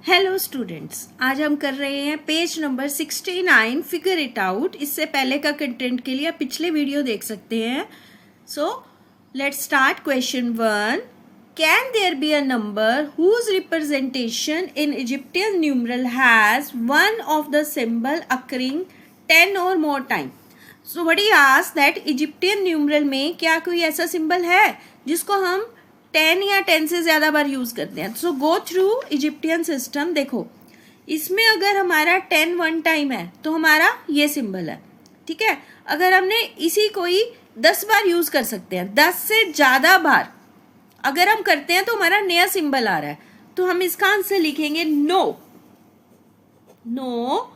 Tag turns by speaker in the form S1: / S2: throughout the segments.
S1: Hello students, आज हम कर रहे हैं page number 69 figure it out. इससे पहले का कंटेंट के लिए आप पिछले वीडियो देख सकते हैं। So let's start. Question 1, can there be a number whose representation in Egyptian numeral has one of the symbol occurring 10 और more time. So what he asked that Egyptian numeral में क्या कोई ऐसा सिंबल है जिसको हम 10 या 10 से ज़्यादा बार यूज़ करते हैं। सो गो थ्रू इजिप्टियन सिस्टम। देखो, इसमें अगर हमारा 10 वन टाइम है तो हमारा ये सिंबल है, ठीक है। अगर हमने इसी को ही 10 बार यूज़ कर सकते हैं, 10 से ज़्यादा बार अगर हम करते हैं तो हमारा नया सिंबल आ रहा है। तो हम इसका आंसर लिखेंगे नो, नो,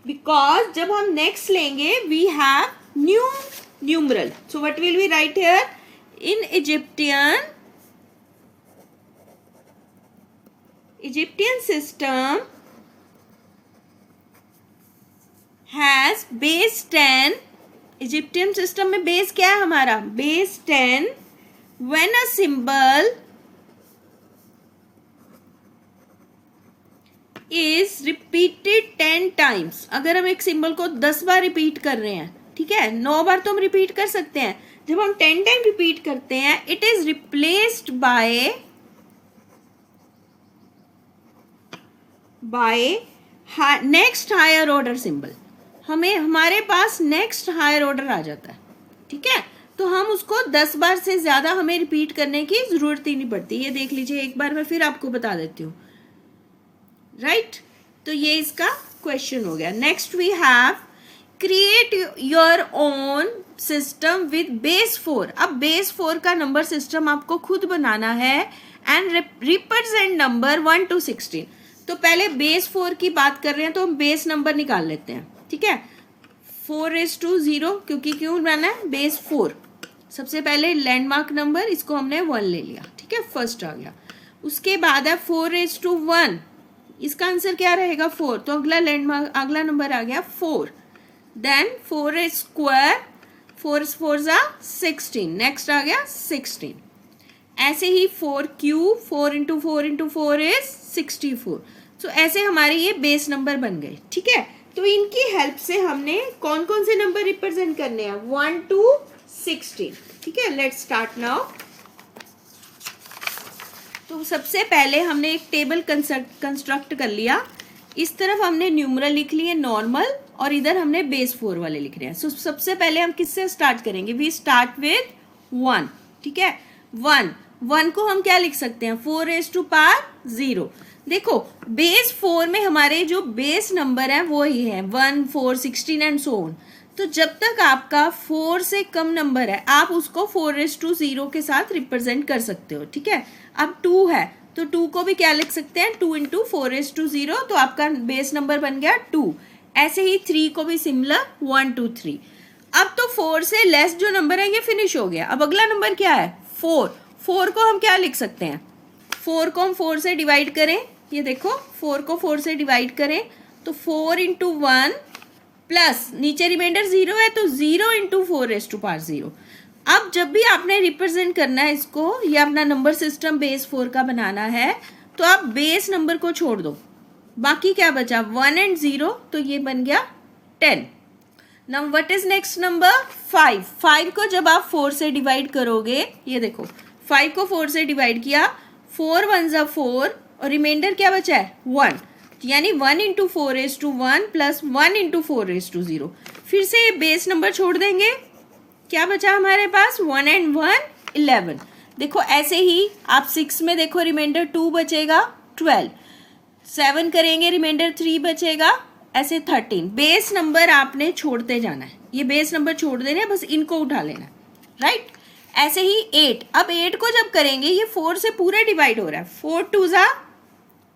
S1: बिकॉज जब हम नेक्स्ट लेंगे we have new numeral. So what will we write here? In Egyptian system has base 10. Egyptian system में base क्या है हमारा? Base 10 when a symbol is repeated 10 times. अगर हम एक सिंबल को 10 बार रिपीट कर रहे हैं, ठीक है, 9 बार तो हम रिपीट कर सकते हैं। जब हम 10 टाइम रिपीट करते हैं, it is replaced by next higher order symbol. हमें हमारे पास नेक्स्ट हायर ऑर्डर आ जाता है, ठीक है। तो हम उसको 10 बार से ज़्यादा हमें रिपीट करने की ज़रूरत ही नहीं पड़ती। ये देख लीजिए, एक बार मैं फिर आपको बता देती हूँ, राइट। तो ये इसका क्वेश्चन हो गया। Next we have create your own system with base 4। अब बेस 4 का नंबर सिस्टम आपको खुद बनाना है एंड रिप्रेजेंट नंबर 1 to 16। तो पहले बेस 4 की बात कर रहे हैं तो हम बेस नंबर निकाल लेते हैं, ठीक है। 4:0, क्योंकि क्यों बनाना है? बेस 4। सबसे पहले लैंडमार्क नंबर, इसको हमने 1 ले लिया, ठीक है, फर्स्ट आ गया। उसके बाद है 4:1। इसका आंसर क्या रहेगा? 4। तो अगला लैंडमार्क, अगला नंबर आ गया 4। देन 4² 4×4 नेक्स्ट आ गया 16। ऐसे ही 4³ 4×4 इज 64। सो ऐसे हमारे ये बेस नंबर बन गए, ठीक है। तो इनकी हेल्प से हमने कौन कौन से नंबर रिप्रेजेंट करने हैं? 1 to 16, ठीक है। Let's start now. तो सबसे पहले हमने एक टेबल कंस्ट्रक्ट कर लिया। इस तरफ हमने न्यूमरल लिख लिए नॉर्मल, और इधर हमने बेस 4 वाले लिख रहे हैं। सो सबसे पहले हम किससे स्टार्ट करेंगे? वी स्टार्ट विद 1, ठीक है। 1 को हम क्या लिख सकते हैं? 4⁻0। देखो, बेस 4 में हमारे जो बेस नंबर है वो ही है 1, 4, 16 एंड सो ऑन। तो जब तक आपका 4 से कम नंबर है, आप उसको 4:0 के साथ रिप्रेजेंट कर सकते हो, ठीक है। अब 2 है तो 2 को भी क्या लिख सकते हैं? 2×4:0। तो आपका बेस नंबर बन गया 2। ऐसे ही 3 को भी सिमिलर 1 to 3। अब तो 4 से लेस जो नंबर है ये फिनिश हो गया। अब अगला नंबर क्या है? 4। 4 को हम क्या लिख सकते हैं? 4 को हम 4 से डिवाइड करें, ये देखो, 4 को 4 से डिवाइड करें तो 4×1 प्लस नीचे रिमाइंडर 0 है तो 0×4⁻0। अब जब भी आपने रिप्रेजेंट करना है इसको, या अपना नंबर सिस्टम बेस 4 का बनाना है, तो आप बेस नंबर को छोड़ दो, बाकी क्या बचा? 1 and 0, तो ये बन गया 10। Now what is next number? 5। 5 को जब आप 4 से डिवाइड करोगे, ये देखो, 5 को 4 से डिवाइड किया, 4 1 ज़ा 4, और रिमाइंडर क्या बचा है? 1, यानी 1×4:1 प्लस 1×4:0। फिर से ये बेस नंबर छोड़ देंगे, क्या बचा हमारे पास? 1 and 1 11। देखो, ऐसे ही आप 6 में देखो, रिमाइंडर 2 बचेगा 12। 7 करेंगे, रिमाइंडर 3 बचेगा, ऐसे 13। बेस नंबर आपने छोड़ते जाना है, ये बेस नंबर छोड़ देने हैं, बस इनको उठा लेना है, राइट। ऐसे ही 8। अब 8 को जब करेंगे, ये 4 से पूरे डिवाइड हो रहा है, 4 2 ज़ा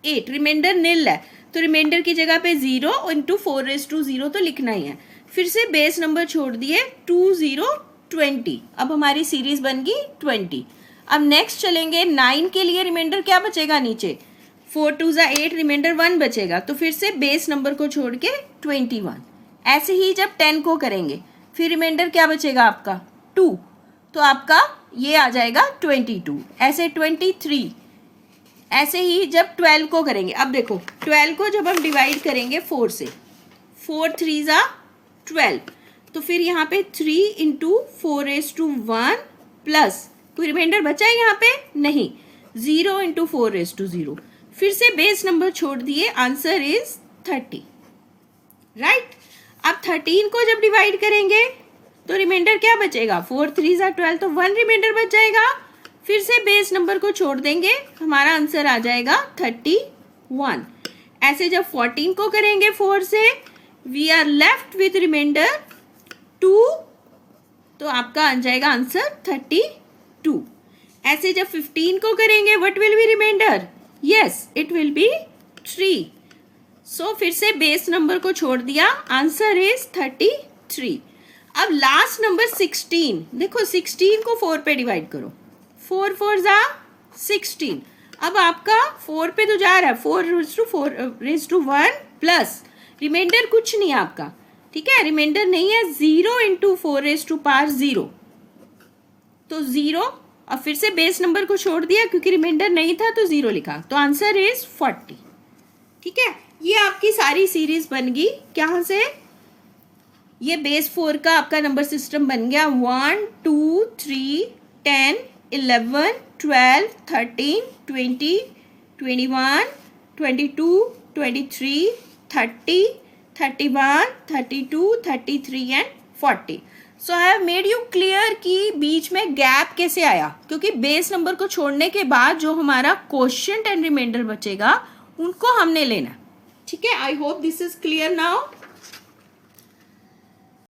S1: 8, रिमाइंडर निल है तो रिमाइंडर की जगह पे 0×4:0 तो लिखना ही है। फिर से बेस नंबर छोड़ दिए, 2 0 20। अब हमारी सीरीज बन गई 20। अब नेक्स्ट चलेंगे 9 के लिए, रिमाइंडर क्या बचेगा नीचे? 4 2 ज़ा 8, रिमाइंडर 1 बचेगा, तो फिर से बेस नंबर को छोड़ के 21। ऐसे ही जब 10 को करेंगे, फिर रिमाइंडर क्या बचेगा आपका? 2, तो आपका ये आ जाएगा 22। ऐसे 23, ऐसे ही जब 12 को करेंगे, अब देखो 12 को जब हम डिवाइड करेंगे 4 से, 4 3 ज़ा 12, तो फिर यहाँ पे 3 इंटू 4⁻1 प्लस कोई रिमाइंडर बचा है यहाँ पे? नहीं, 0 इंटू 4⁻0, फिर से बेस नंबर छोड़ दिए, आंसर इज 30, राइट। अब 13 को जब डिवाइड करेंगे तो रिमाइंडर क्या बचेगा? 4 3 ज़ा 12, तो 1 रिमाइंडर बच जाएगा, फिर से बेस नंबर को छोड़ देंगे, हमारा आंसर आ जाएगा 31। ऐसे जब 14 को करेंगे 4 से, we are left with reminder 2, तो आपका आ जाएगा आंसर 32। ऐसे जब 15 को करेंगे, what will be reminder? Yes, it will be 3। So फिर से बेस नंबर को छोड़ दिया, आंसर इज 33। अब लास्ट नंबर 16, देखो 16 को 4 पे डिवाइड करो, 4 4 ज़ा 16, अब आपका 4 पे तो जा रहा है, 4⁻1 प्लस रिमाइंडर कुछ नहीं है आपका, ठीक है, रिमाइंडर नहीं है, 0 इंटू 4⁻0, तो 0, अब फिर से बेस नंबर को छोड़ दिया क्योंकि रिमाइंडर नहीं था तो 0 लिखा, तो आंसर इज 40, ठीक है। ये आपकी सारी सीरीज बन गई, क्या से? ये बेस 4 का आपका नंबर सिस्टम बन गया, 1 2 3 10 11 12 13 20 21 22 23 30 31 32 33 and 40। So I have made you clear कि बीच में गैप कैसे आया, क्योंकि बेस नंबर को छोड़ने के बाद जो हमारा क्वोशिएंट एंड रिमाइंडर बचेगा उनको हमने लेना, ठीक है। I hope this is clear now.